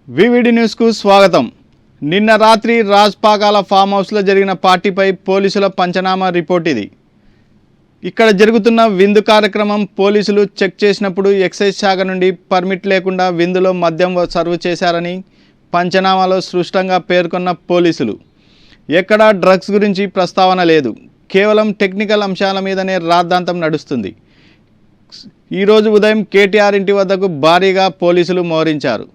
VVD న్యూస్కు స్వాగతం. నిన్న రాత్రి రాజ్పాకాల ఫామ్ హౌస్లో జరిగిన పార్టీపై పోలీసుల పంచనామా రిపోర్ట్ ఇది. ఇక్కడ జరుగుతున్న విందు కార్యక్రమం పోలీసులు చెక్ చేసినప్పుడు ఎక్సైజ్ శాఖ నుండి పర్మిట్ లేకుండా విందులో మద్యం సర్వ్ చేశారని పంచనామాలో స్పష్టంగా పేర్కొన్న పోలీసులు ఎక్కడా డ్రగ్స్ గురించి ప్రస్తావన లేదు. కేవలం టెక్నికల్ అంశాల మీదనే రాద్ధాంతం నడుస్తుంది. ఈరోజు ఉదయం కేటీఆర్ ఇంటి వద్దకు భారీగా పోలీసులు మోహరించారు.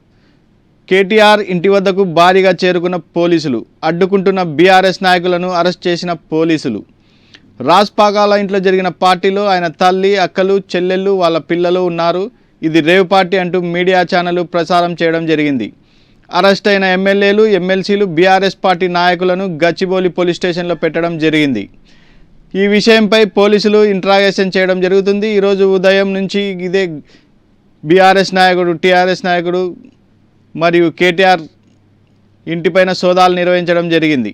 కేటీఆర్ ఇంటి వద్దకు భారీగా చేరుకున్న పోలీసులు అడ్డుకుంటున్న బీఆర్ఎస్ నాయకులను అరెస్ట్ చేసిన పోలీసులు. రాజ్పాకాల ఇంట్లో జరిగిన పార్టీలో ఆయన తల్లి, అక్కలు, చెల్లెళ్ళు, వాళ్ళ పిల్లలు ఉన్నారు. ఇది రేవ్ పార్టీ అంటూ మీడియా ఛానళ్లు ప్రసారం చేయడం జరిగింది. అరెస్ట్ అయిన ఎమ్మెల్యేలు, ఎమ్మెల్సీలు, బీఆర్ఎస్ పార్టీ నాయకులను గచ్చిబౌలి పోలీస్ స్టేషన్లో పెట్టడం జరిగింది. ఈ విషయంపై పోలీసులు ఇంట్రాగేషన్ చేయడం జరుగుతుంది. ఈరోజు ఉదయం నుంచి ఇదే బీఆర్ఎస్ నాయకుడు, టీఆర్ఎస్ నాయకుడు మరియు కేటీఆర్ ఇంటిపైన సోదాలు నిర్వహించడం జరిగింది.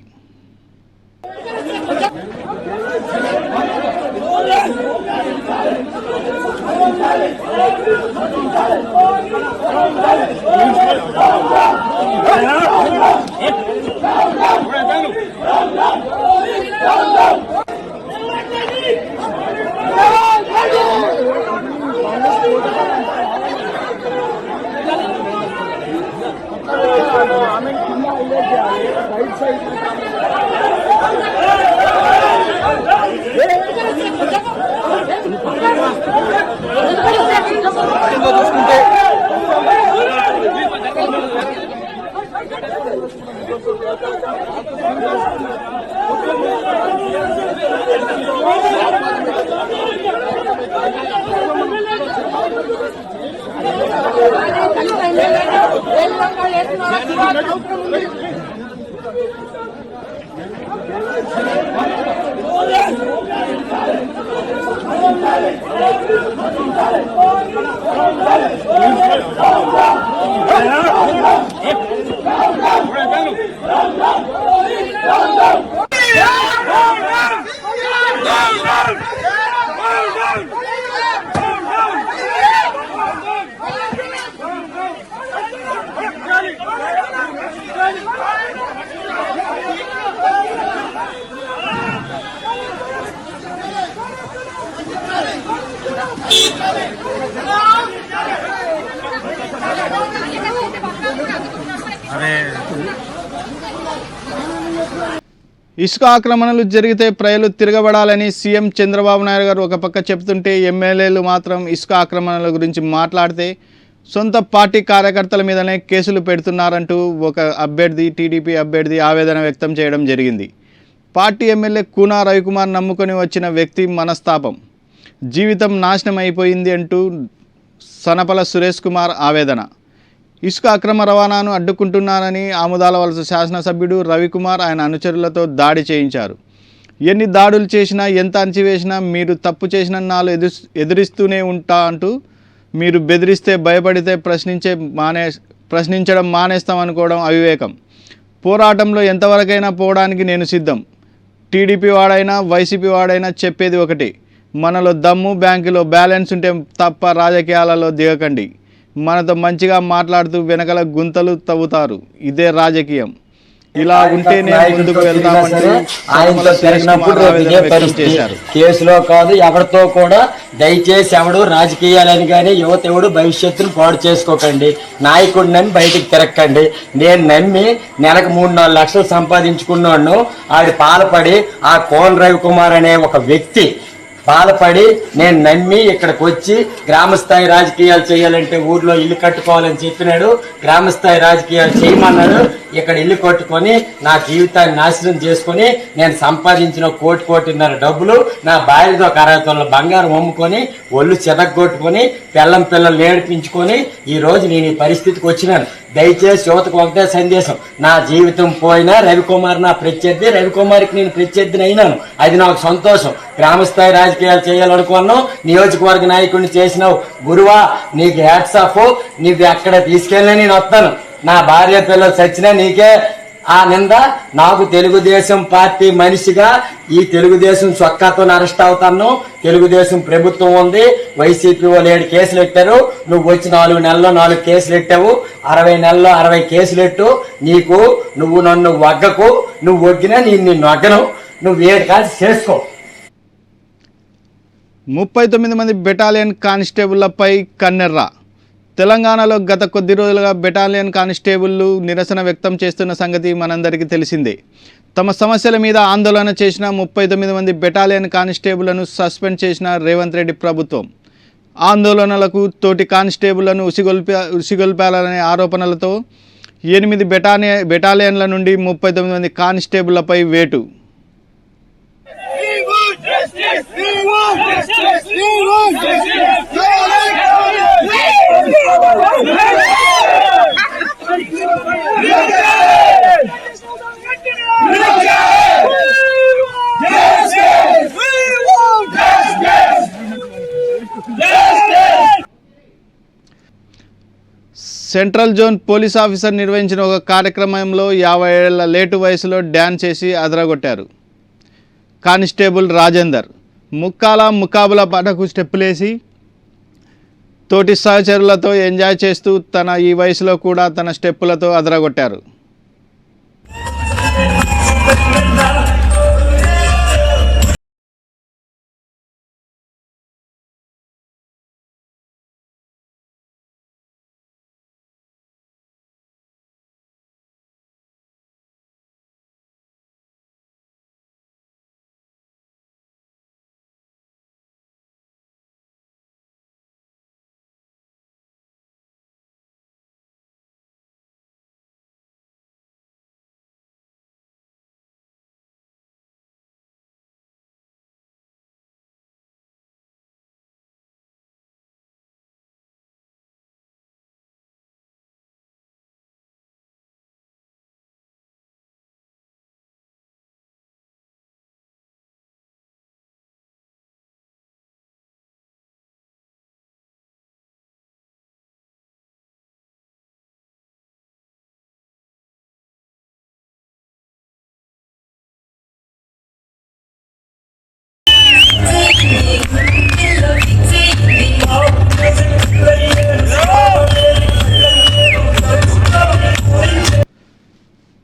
ఇసుక ఆక్రమణలు జరిగితే ప్రజలు తిరగబడాలని సీఎం చంద్రబాబు నాయుడు గారు ఒక పక్క చెబుతుంటే ఎమ్మెల్యేలు మాత్రం ఇసుక ఆక్రమణల గురించి మాట్లాడితే సొంత పార్టీ కార్యకర్తల మీదనే కేసులు పెడుతున్నారంటూ ఒక అభ్యర్థి, టీడీపీ అభ్యర్థి ఆవేదన వ్యక్తం చేయడం జరిగింది. పార్టీ ఎమ్మెల్యే కూనా రవికుమార్ నమ్ముకొని వచ్చిన వ్యక్తి మనస్తాపం, జీవితం నాశనం అయిపోయింది అంటూ సనపల సురేష్ కుమార్ ఆవేదన. ఇసుక అక్రమ రవాణాను అడ్డుకుంటున్నారని ఆముదాల వలస శాసనసభ్యుడు రవికుమార్ ఆయన అనుచరులతో దాడి చేయించారు. ఎన్ని దాడులు చేసినా, ఎంత అణచివేసినా మీరు తప్పు చేసిన నాలు ఎదురిస్తూనే ఉంటా అంటూ మీరు బెదిరిస్తే భయపడితే ప్రశ్నించడం మానేస్తామనుకోవడం అవివేకం. పోరాటంలో ఎంతవరకైనా పోవడానికి నేను సిద్ధం. టీడీపీ వాడైనా వైసీపీ వాడైనా చెప్పేది ఒకటి, మనలో దమ్ము, బ్యాంకులో బ్యాలెన్స్ ఉంటే తప్ప రాజకీయాలలో దిగకండి. మనతో మంచిగా మాట్లాడుతూ వెనకల గుంతలు తవ్వుతారు. ఇదే రాజకీయం. ఇలా ఉంటేనే ముందుకు వెళ్తామంటే కేసులో కాదు, ఎవరితో కూడా దయచేసి ఎవడు రాజకీయాలని కానీ యువత ఎవడు భవిష్యత్తును పాడు చేసుకోకండి. నాయకుడు నమ్మి బయటికి తిరక్కండి. నేను నమ్మి నెలకు 3-4 లక్షలు సంపాదించుకున్నాను. ఆడి పాల్పడి ఆ కోన రవికుమార్ అనే ఒక వ్యక్తి బాధపడి నేను నమ్మి ఇక్కడికి వచ్చి గ్రామస్థాయి రాజకీయాలు చేయాలంటే ఊర్లో ఇల్లు కట్టుకోవాలని చెప్పినాడు. గ్రామస్థాయి రాజకీయాలు చేయమన్నాడు. ఇక్కడ ఇల్లు కట్టుకొని నా జీవితాన్ని నాశనం చేసుకుని నేను సంపాదించిన 1.5 డబ్బులు నా భార్యతో 60 తొల బంగారం అమ్ముకొని ఒళ్ళు చెదగొట్టుకొని పిల్లలు నేర్పించుకొని ఈ రోజు నేను ఈ పరిస్థితికి వచ్చినాను. దయచేసి యువతకు ఒకటే సందేశం, నా జీవితం పోయినా రవికుమార్ నా ప్రత్యర్థి, రవికుమార్కి నేను ప్రత్యర్థిని అయినాను. అది నాకు సంతోషం. గ్రామస్థాయి రాజకీయాలు చేయాలనుకున్నావు, నియోజకవర్గ నాయకుడిని చేసినావు. గురువా నీకు హ్యాట్స్ ఆఫ్. నీకు అక్కడ తీసుకెళ్ళినా నేను వస్తాను. నా భార్య పిల్లలు చచ్చినా నీకే ఆ నింద నాకు తెలుగుదేశం పార్టీ మనిషిగా ఈ తెలుగుదేశం చొక్కాతో అరెస్ట్ అవుతాను. తెలుగుదేశం ప్రభుత్వం ఉంది, వైసీపీ వాళ్ళు 7 కేసులు పెట్టారు. నువ్వు వచ్చి 4 నెలల్లో 4 కేసులు పెట్టావు, 60 నెలల్లో 60 కేసులు పెట్టు. నువ్వు నన్ను వగ్గకు, నువ్వు వగ్గినా నిన్ను వగ్గను, నువ్వు 7 కాల్సి చేసుకో. 39 మంది బెటాలియన్ కానిస్టేబుళ్లపై కన్నెర్ర. తెలంగాణలో గత కొద్ది రోజులుగా బెటాలియన్ కానిస్టేబుళ్లు నిరసన వ్యక్తం చేస్తున్న సంగతి మనందరికీ తెలిసిందే. తమ సమస్యల మీద ఆందోళన చేసిన 39 మంది బెటాలియన్ కానిస్టేబుళ్లను సస్పెండ్ చేసిన రేవంత్ రెడ్డి ప్రభుత్వం. ఆందోళనలకు తోటి కానిస్టేబుళ్లను ఉసిగొల్పాలనే ఆరోపణలతో 8 బెటాలియన్ల నుండి 39 మంది కానిస్టేబుళ్లపై వేటు. సెంట్రల్ జోన్ పోలీస్ ఆఫీసర్ నిర్వహించిన ఒక కార్యక్రమంలో 50 ఏళ్ల లేటు వయసులో డ్యాన్స్ చేసి అదరగొట్టారు. కానిస్టేబుల్ రాజేందర్ ముకాబులా పాటకు స్టెప్పులేసి తోటి సహచరులతో ఎంజాయ్ చేస్తూ ఈ వయసులో కూడా తన స్టెప్పులతో అదరగొట్టారు.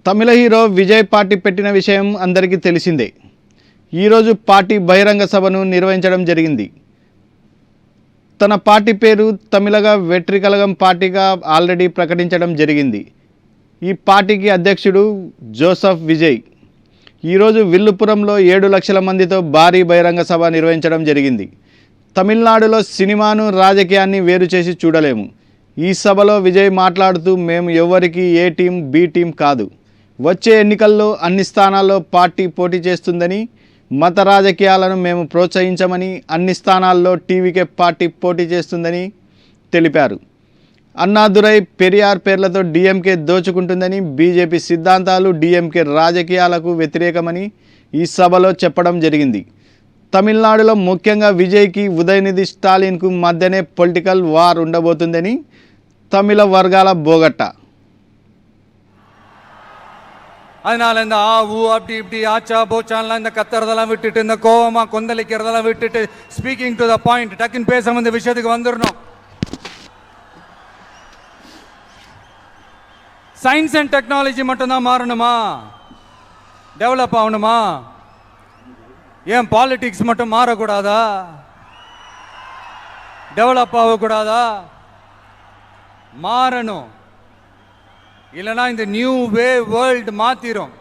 తమిళ హీరో విజయ్ పార్టీ పెట్టిన విషయం అందరికీ తెలిసిందే. ఈరోజు పార్టీ బహిరంగ సభను నిర్వహించడం జరిగింది. తన పార్టీ పేరు తమిళగా వెట్రికలగం పార్టీగా ఆల్రెడీ ప్రకటించడం జరిగింది. ఈ పార్టీకి అధ్యక్షుడు జోసెఫ్ విజయ్ ఈరోజు విల్లుపురంలో 7 లక్షల మందితో భారీ బహిరంగ సభ నిర్వహించడం జరిగింది. తమిళనాడులో సినిమాను రాజకీయాన్ని వేరు చేసి చూడలేము. ఈ సభలో విజయ్ మాట్లాడుతూ మేము ఎవరికి ఏ టీం బి టీం కాదు, వచ్చే ఎన్నికల్లో అన్ని స్థానాల్లో పార్టీ పోటీ చేస్తుందని, మత రాజకీయాలను మేము ప్రోత్సహించమని, అన్ని స్థానాల్లో టీవీకే పార్టీ పోటీ చేస్తుందని తెలిపారు. అన్నాదురై పెరియార్ పేర్లతో డిఎంకే దోచుకుంటుందని, బీజేపీ సిద్ధాంతాలు డిఎంకే రాజకీయాలకు వ్యతిరేకమని ఈ సభలో చెప్పడం జరిగింది. తమిళనాడులో ముఖ్యంగా విజయ్కి ఉదయనిధి స్టాలిన్కు మధ్యనే పొలిటికల్ వార్ ఉండబోతుందని തമിഴ വർഗാല ബോഗട്ട. அதனால இந்த ஆவு அப்படி இப்படி ஆச்சா போச்சான்லாம் இந்த கத்துறதெல்லாம் விட்டுட்டு, இந்த கோவமா கொந்தளிக்கிறதெல்லாம் விட்டுட்டு, ஸ்பீக்கிங் டு த பாயிண்ட், டக்குன்னு பேச இந்த விஷயத்துக்கு வந்துடணும். சயின்ஸ் அண்ட் டெக்னாலஜி மட்டும்தான் மாறணுமா, டெவலப் ஆகணுமா? ஏன் பாலிடிக்ஸ் மட்டும் மாறக்கூடாதா, டெவலப் ஆகக்கூடாதா? மாறணும். இல்லைனா இந்த நியூ வே வேர்ல்டு மாத்திரும்.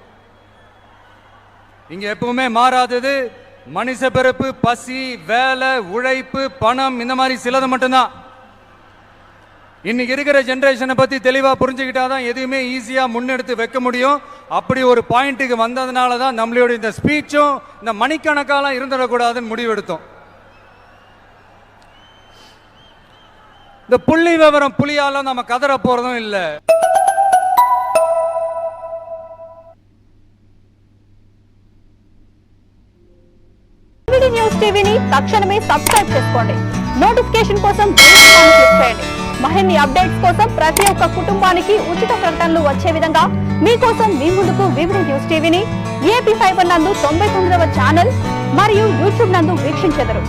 இங்க எப்பவுமே மாறாதது மனுஷ பிறப்பு, பசி, வேலை, உழைப்பு, பணம், இந்த மாதிரி சிலது மட்டும்தான். இன்னைக்கு இருக்கிற ஜெனரேஷனை பத்தி தெளிவா புரிஞ்சுக்கிட்டாதான் எதுவுமே ஈஸியா முன்னெடுத்து வைக்க முடியும். அப்படி ஒரு பாயிண்ட்டுக்கு வந்ததுனால தான் நம்மளோட இந்த ஸ்பீச்சும் இந்த மணிக்கணக்காலாம் இருந்துடக்கூடாதுன்னு முடிவெடுத்தோம். இந்த புள்ளி விவரம் புலியால நம்ம கதற போறதும் இல்லை. న్యూస్ టీవీని తక్షణమే సబ్స్క్రైబ్ చేసుకోండి. నోటిఫికేషన్ కోసం బెల్ ఐకాన్ క్లిక్ చేయండి. మరిన్ని అప్డేట్స్ కోసం ప్రతి ఒక్క కుటుంబానికి ఉచిత ప్రకటనలు వచ్చే విధంగా మీకోసం మీ ముందుకు వివిధ న్యూస్ టీవీని ఏపీ ఫైబర్ నందు 99వ ఛానల్ మరియు యూట్యూబ్ నందు వీక్షించెదరు.